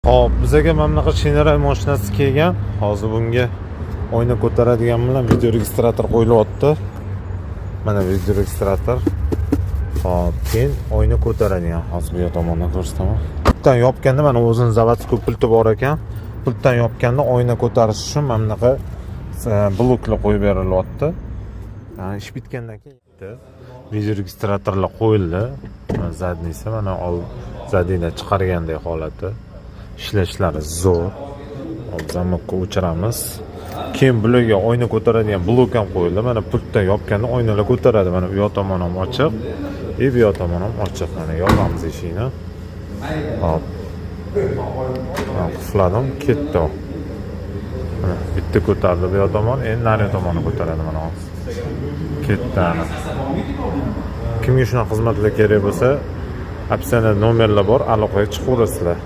Hop, bizga mana bunaqa Shinray mashinasi kelgan. Hozir bunga oyna ko'taradigan bilan video registrator qo'yilyapti. Mana video registrator. Hop, keyin oyna ko'taradigan. Hozir bu tomondan ko'rsataman. Pultdan yopganda mana o'zining zavodskiy pulti bor ekan. Pultdan yopganda oyna ko'tarish uchun mana bunaqa bloklar qo'yib berilyapti. Ish bitgandan keyin video registratorlar qo'yildi. Zadnisi mana zadini chiqargandek holati. Ishlashlari zo'r. Hozir zamokka o'chiramiz. Keyin bularga oyna ko'taradigan blok ham qo'yildi. Mana pultdan yopganda oynalar ko'taradi. Mana bu yoq tomon ham ochiq, bu yoq tomon ham ochiq. Mana yopamiz eshikni. Hop. Qufladim, ketdi. Mana bitta ko'tardi bu yoq tomon, endi nari tomonni ko'taradi mana hozir. Ketdi ana. Kimga shunaqa xizmatlar kerak bo'lsa, opsiyalar nomerlar bor, aloqaga chiqaverasizlar.